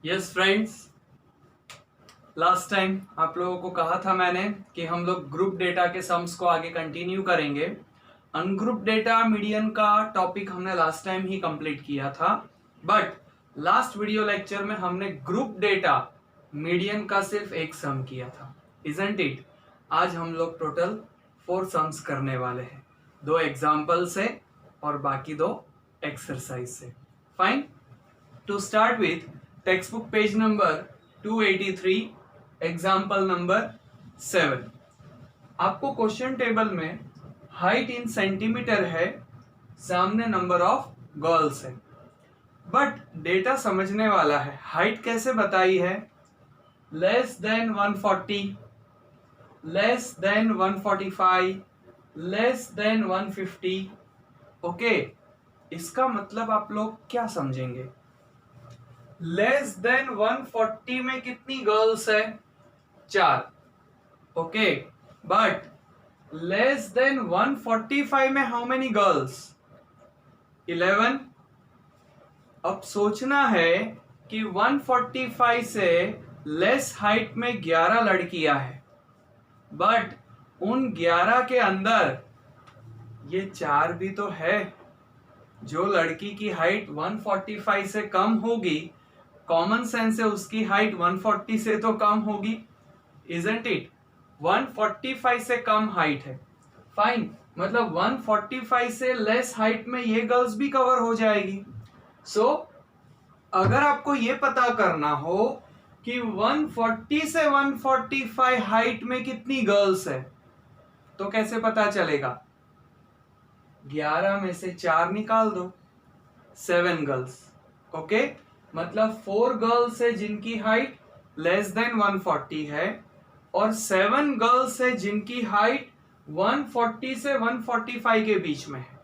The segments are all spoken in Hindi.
यस फ्रेंड्स, लास्ट टाइम आप लोगों को कहा था मैंने कि हम लोग ग्रुप डेटा के सम्स को आगे कंटिन्यू करेंगे। अनग्रुप डेटा मीडियन का टॉपिक हमने लास्ट टाइम ही कंप्लीट किया था, बट लास्ट वीडियो लेक्चर में हमने ग्रुप डेटा मीडियन का सिर्फ एक सम किया था, इजंट इट। आज हम लोग टोटल 4 सम्स करने वाले हैं, 2 एग्जाम्पल से और बाकी 2 एक्सरसाइज से। Fine, to start with text book page number 283, example number 7। आपको क्वेश्चन टेबल में हाइट इन सेंटीमीटर है, सामने नंबर ऑफ गर्ल्स है, बट डेटा समझने वाला है। हाइट कैसे बताई है? Less than 140, less than 145, less than 150। Okay, इसका मतलब आप लोग क्या समझेंगे? लेस देन 140 में कितनी गर्ल्स है? 4। ओके, बट लेस देन 145 में हाउ मेनी गर्ल्स? 11। अब सोचना है कि 145 से लेस हाइट में 11 लड़कियां हैं, बट उन 11 के अंदर ये 4 भी तो है। जो लड़की की हाइट 145 से कम होगी, कॉमन सेंस से उसकी हाइट 140 से तो कम होगी, इजंट इट। 145 से कम हाइट है, फाइन, मतलब 145 से लेस हाइट में ये गर्ल्स भी कवर हो जाएगी। सो अगर आपको ये पता करना हो कि 140 से 145 हाइट में कितनी गर्ल्स है, तो कैसे पता चलेगा? 11 में से 4 निकाल दो, 7 गर्ल्स। ओके, मतलब 4 गर्ल्स है जिनकी हाइट लेस देन 140 है, और 7 गर्ल्स है जिनकी हाइट 140 से 145 के बीच में है।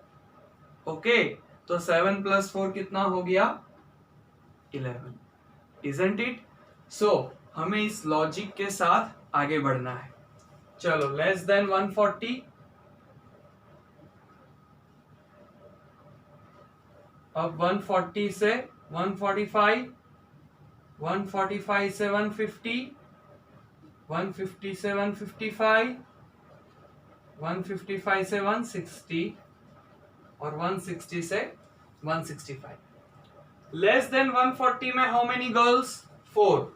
ओके, तो 7 + 4 कितना हो गया? 11, इजंट इट? सो हमें इस लॉजिक के साथ आगे बढ़ना है। चलो, लेस देन 140, अब 140 से 145, 145 से 150, 150 से 155, 155 से 160 और 160 से 165। लेस देन 140 में हाउ मेनी गर्ल्स? 4।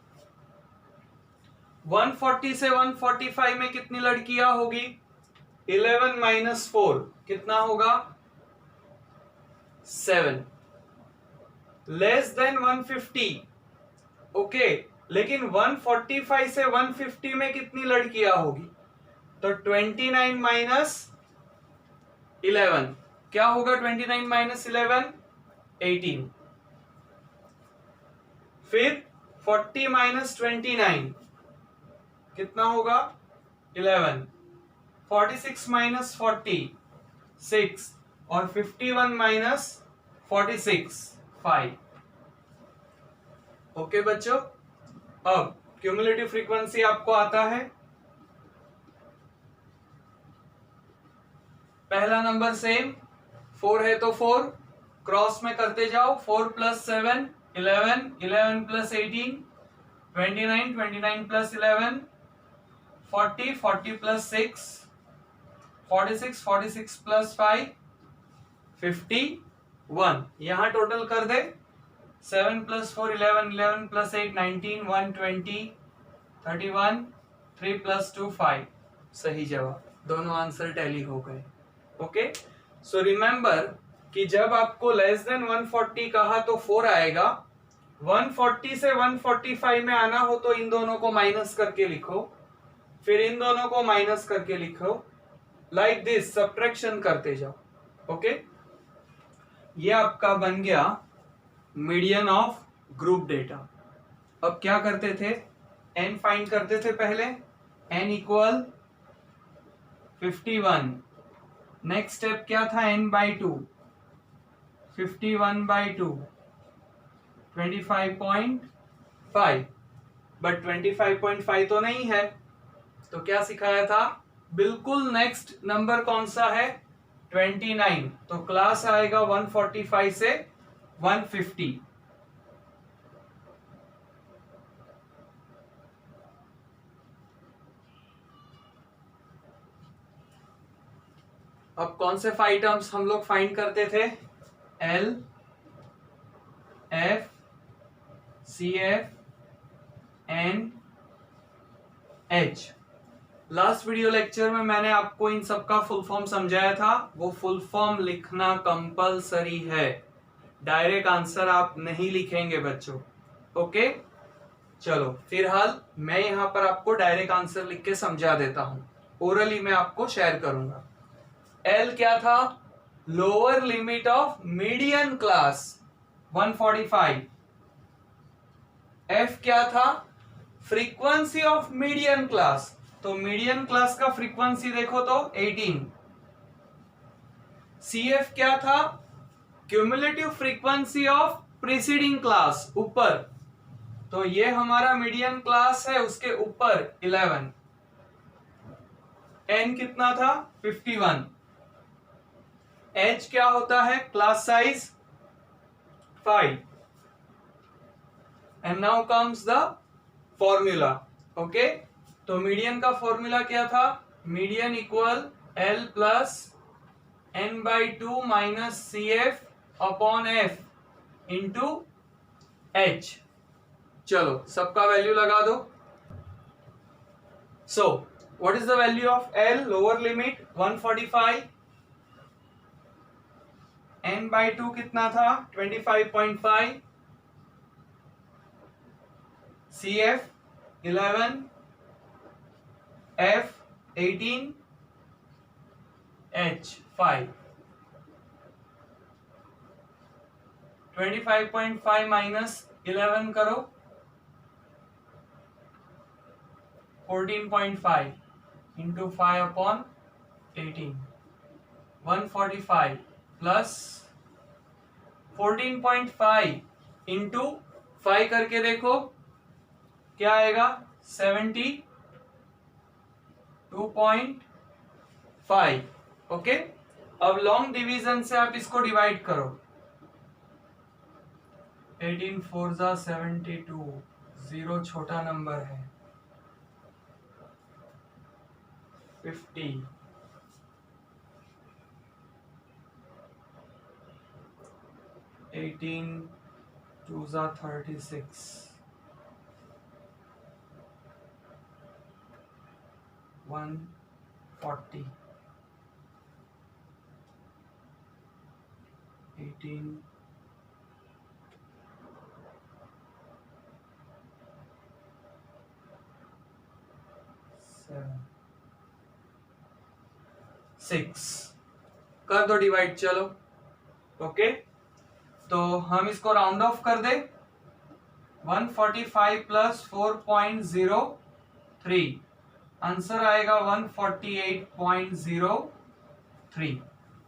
140 से 145 में कितनी लड़कियां होगी? 11 - 4 कितना होगा? 7। लेस देन 150, ओके, लेकिन 145 से 150 में कितनी लड़कियां होगी? तो 29 - 11 क्या होगा? 29 - 11 18। फिर 40 - 29 कितना होगा? 11। 46 - 40 6, और 51 - 46 5। ओके बच्चों, अब क्यूमुलेटिव फ्रीक्वेंसी आपको आता है। पहला नंबर सेम, 4 है तो 4 क्रॉस में करते जाओ। 4 + 7 11, 11 + 18 29, 29 + 11 40, 40 + 6 46, 46 + 5 51। यहां टोटल कर दे। 7 + 4 11, 11 + 8 19, 120 31, 3 + 2 5। सही जवाब, दोनों आंसर टैली हो गए। ओके, सो रिमेंबर कि जब आपको लेस देन 140 कहा तो 4 आएगा, 140 से 145 में आना हो तो इन दोनों को माइनस करके लिखो, फिर इन दोनों को माइनस करके लिखो, लाइक दिस सब्ट्रैक्शन करते जाओ। ओके, ये आपका बन गया मीडियन ऑफ ग्रुप डेटा। अब क्या करते थे? n फाइंड करते थे पहले, n = 51। नेक्स्ट स्टेप क्या था? n/2, 51/2 25.5, बट 25.5 तो नहीं है, तो क्या सिखाया था? बिल्कुल नेक्स्ट नंबर कौन सा है? 29, तो क्लास आएगा 145 से 150। अब कौन से 5 टर्म्स हम लोग फाइंड करते थे? L, F, C F, N, H. Last video lecture में मैंने आपको इन सब का फुल फॉर्म समझाया था, वो फुल फॉर्म लिखना कंपलसरी है, डायरेक्ट आंसर आप नहीं लिखेंगे बच्चों। ओके, चलो फिलहाल मैं यहां पर आपको डायरेक्ट आंसर लिख के समझा देता हूं, ओरली मैं आपको शेयर करूंगा। एल क्या था? Lower limit of median class 145। F क्या था? फ्रीक्वेंसी ऑफ मीडियन क्लास, तो मीडियन क्लास का फ्रीक्वेंसी देखो तो 18। सी एफ क्या था? Cumulative frequency of preceding class, ऊपर, तो ये हमारा मीडियन क्लास है, उसके ऊपर 11। एन कितना था? 51। एच क्या होता है? Class size 5। And now comes the formula. Okay, तो मीडियन का फॉर्मूला क्या था? Median equal L plus N by 2 minus C F upon F into H. चलो सबका वैल्यू लगा दो। So what is the value of L? Lower limit 145, N by 2 कितना था? 25.5, C F 11, F 18, H 5। 25.5 minus 11 करो, 14.5 इंटू 5 अपॉन 18। 145 प्लस 14.5 इंटू 5 करके देखो क्या आएगा? 72.5। ओके, अब लॉन्ग डिवीजन से आप इसको डिवाइड करो। 18 4 जा 72, 0 छोटा नंबर है, 50, 18 2 जा 36, 140, 18 7 6 कर दो डिवाइड। चलो ओके, तो हम इसको राउंड ऑफ कर दे। 145 प्लस 4.03, आंसर आएगा 148.03।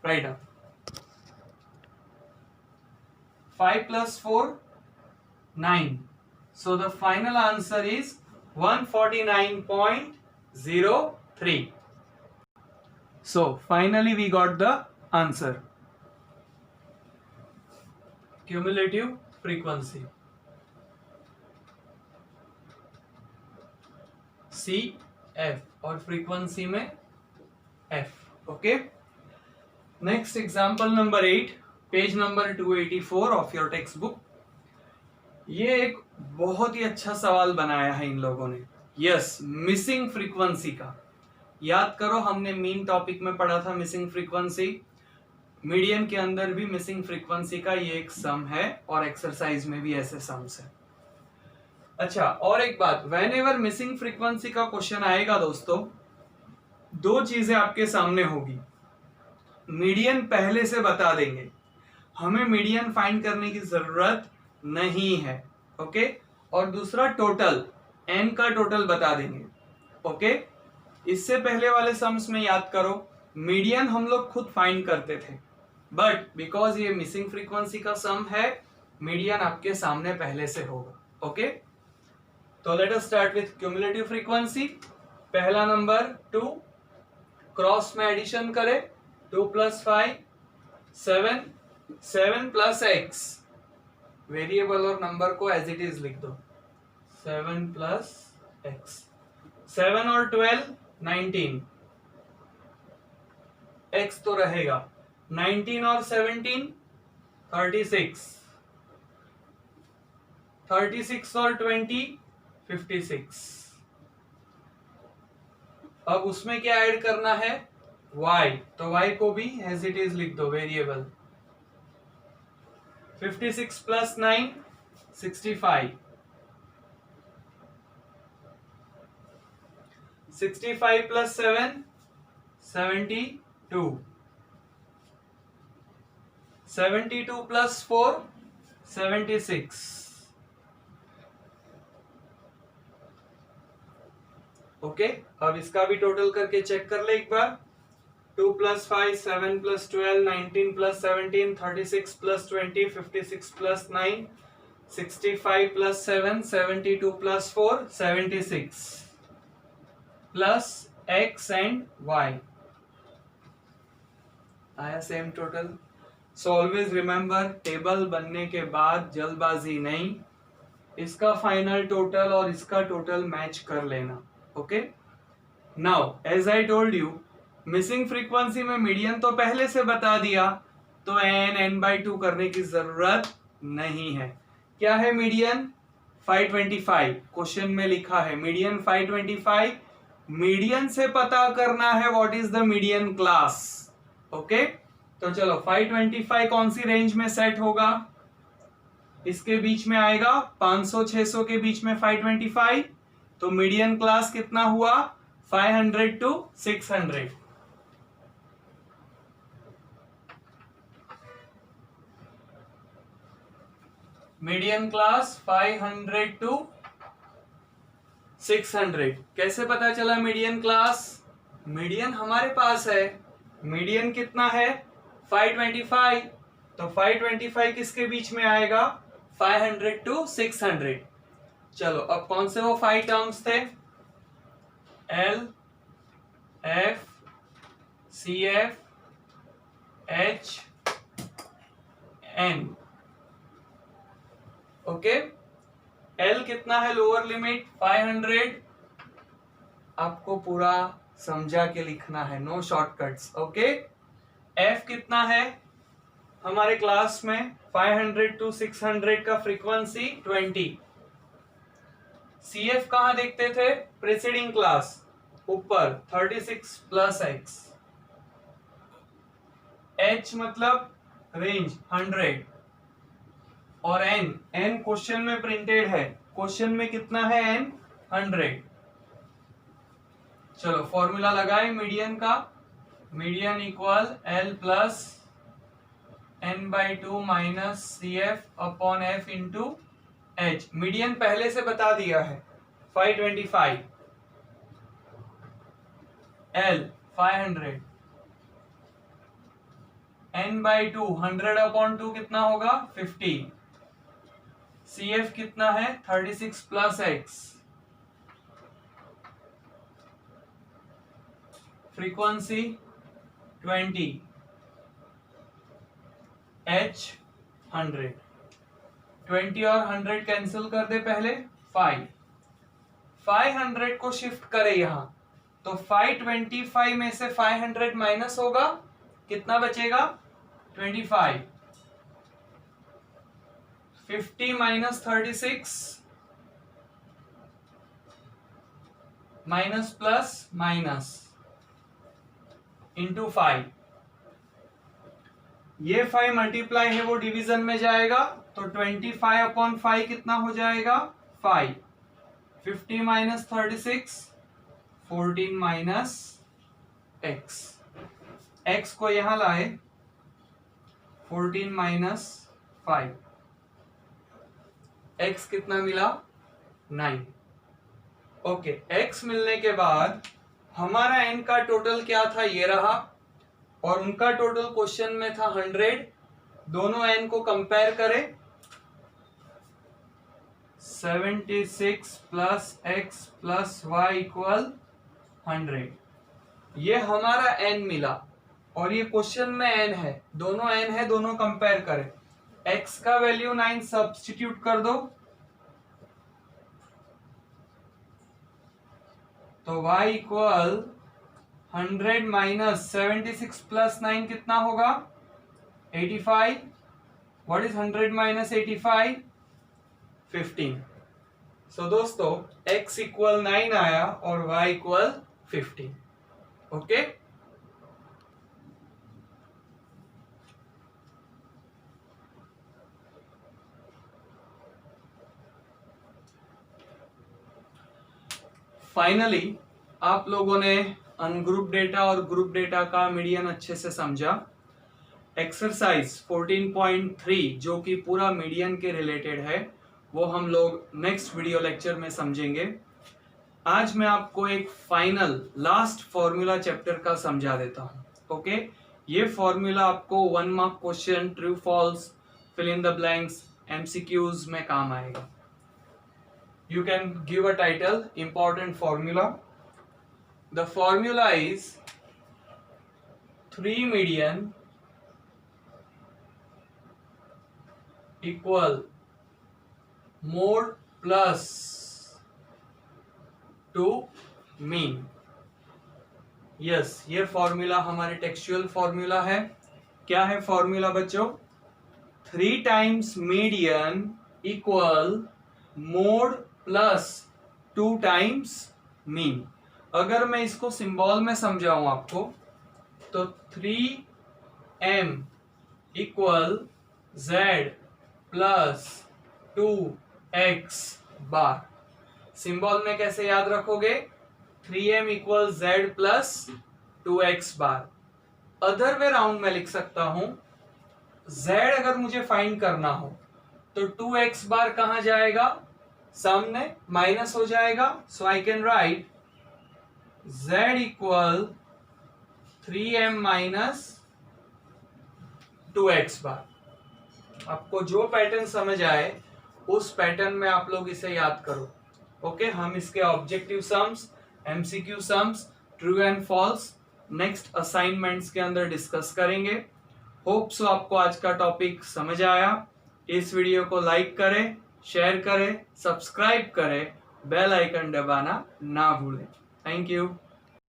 Right up. 5 plus 4 9, so the final answer is 149.03. So finally we got the answer. Cumulative frequency C F और frequency में F. Okay, next example number 8, page number 284 of your text book. ये एक बहुत ही अच्छा सवाल बनाया है इन लोगों ने। यस, मिसिंग फ्रीक्वेंसी का। याद करो, हमने मीन टॉपिक में पढ़ा था मिसिंग फ्रीक्वेंसी, मीडियन के अंदर भी मिसिंग फ्रीक्वेंसी का ये एक सम है, और एक्सरसाइज में भी ऐसे सम्स है। अच्छा, और एक बात, व्हेन एवर मिसिंग फ्रीक्वेंसी का क्वेश्चन आएगा दोस्तों, दो चीजें आपके सामने होगी। मीडियन पहले से बता देंगे, हमें मीडियन फाइंड करने की जरूरत नहीं है। ओके, और दूसरा टोटल, एन का टोटल बता देंगे। ओके, इससे पहले वाले सम्स में याद करो, मीडियन हम लोग खुद फाइंड करते थे, बट बिकॉज ये मिसिंग फ्रीक्वेंसी का सम है, मीडियन आपके सामने पहले से होगा। ओके, तो let us start with cumulative frequency. पहला नंबर 2, क्रॉस में एडिशन करें, 2 + 5 7, 7 + x, वेरिएबल और नंबर को एज इट इज लिख दो, 7 + x, 7 और 12 19, x तो रहेगा 19 और 17 36, 36 और 20 56। अब उसमें क्या ऐड करना है y, तो y को भी एज इट इज लिख दो variable. 56 plus 9 65, 65 plus 7 72, 72 plus 4 76। Okay, अब इसका भी टोटल करके चेक कर ले एक बार। 2 plus 5 7 plus 12 19 plus 17 36 plus 20 56 plus 9 65 plus 7 72 plus 4 76 plus x and y आया same total. So always remember, table बनने के बाद जल्दबाजी नहीं, इसका फाइनल टोटल और इसका टोटल मैच कर लेना। Okay, now as I told you, missing frequency में मीडियन तो पहले से बता दिया, तो n/2 करने की जरूरत नहीं है। क्या है मीडियन? 525 क्वेश्चन में लिखा है मीडियन 525। मीडियन से पता करना है what is the median class. Okay, तो चलो 525 कौन सी रेंज में सेट होगा? इसके बीच में आएगा 500-600 के बीच में 525, तो मीडियन क्लास कितना हुआ? 500 to 600। Median class 500 to 600। कैसे पता चला मीडियन क्लास? मीडियन हमारे पास है, मीडियन कितना है? 525, तो 525 किसके बीच में आएगा? 500 to 600। चलो, अब कौन से वो 5 टर्म्स थे? L, F, CF, H, N। Okay, L कितना है लोअर लिमिट? 500। आपको पूरा समझा के लिखना है, नो शॉर्टकट्स। ओके, F कितना है हमारे क्लास में? 500 to 600 का फ्रीक्वेंसी 20। CF कहां देखते थे? प्रीसीडिंग क्लास, ऊपर 36 प्लस x। H मतलब रेंज 100, और n क्वेश्चन में प्रिंटेड है, क्वेश्चन में कितना है n? 100। चलो फॉर्मूला लगाए मीडियन का। Median equal L plus n/2 minus CF upon F into H। Median पहले से बता दिया है 525, L 500, n/2 100 अपॉन 2 कितना होगा? 50। CF कितना है? 36 प्लस x। Frequency 20, H 100। 20 और 100 कैंसिल कर दे पहले, 5। 500 को शिफ्ट करे यहां, तो 525 में से 500 माइनस होगा, कितना बचेगा? 25। 50 minus 36 minus plus minus into 5। ये 5 मल्टीप्लाई है वो डिवीजन में जाएगा, तो 25 अपॉन 5 कितना हो जाएगा? 5। 50 माइनस 36 14 माइनस x। x को यहां लाए, 14 माइनस 5, x कितना मिला? 9। ओके, x मिलने के बाद हमारा n का टोटल क्या था? ये रहा, और उनका टोटल क्वेश्चन में था 100। दोनों n को कंपेयर करें, 76 plus x plus y equal 100। ये हमारा n मिला, और ये क्वेश्चन में n है, दोनों n है, दोनों कंपेयर करें। x का वैल्यू 9 सब्स्टिट्यूट कर दो, तो y इक्वल 100 माइनस 76 प्लस 9 कितना होगा? 85। What is 100 minus 85? 15। सो दोस्तों x इक्वल 9 आया और y इक्वल 15। ओके, फाइनली आप लोगों ने अनग्रुप डेटा और ग्रुप डेटा का मीडियन अच्छे से समझा। एक्सरसाइज 14.3 जो कि पूरा मीडियन के रिलेटेड है वो हम लोग नेक्स्ट वीडियो लेक्चर में समझेंगे। आज मैं आपको एक फाइनल लास्ट फॉर्मूला चैप्टर का समझा देता हूँ। ओके, ये फॉर्मूला आपको 1 mark question, true false, fill in the blanks, MCQs में काम आएगा। You can give a title, important formula. The formula is 3 median equal mode plus 2 mean. Yes, ये फॉर्मूला हमारे टेक्सचुअल फॉर्मूला है। क्या है फॉर्मूला बच्चों? 3 times median equal mode plus 2 times mean. अगर मैं इसको सिंबल में समझाऊं आपको तो 3m equal z plus 2x बार। सिंबल में कैसे याद रखोगे? 3m equal z plus 2x बार। अदर वे राउंड में लिख सकता हूं, z अगर मुझे फाइंड करना हो तो 2x बार कहां जाएगा? सामने माइनस हो जाएगा। So I can write z equal 3m minus 2x bar. आपको जो पैटर्न समझ आए उस पैटर्न में आप लोग इसे याद करो। ओके, हम इसके objective sums, MCQ sums, true and false next assignments के अंदर डिस्कस करेंगे। होप सो आपको आज का टॉपिक समझ आया। इस वीडियो को लाइक करें, शेयर करें, सब्सक्राइब करें, बेल आइकन दबाना ना भूलें। Thank you.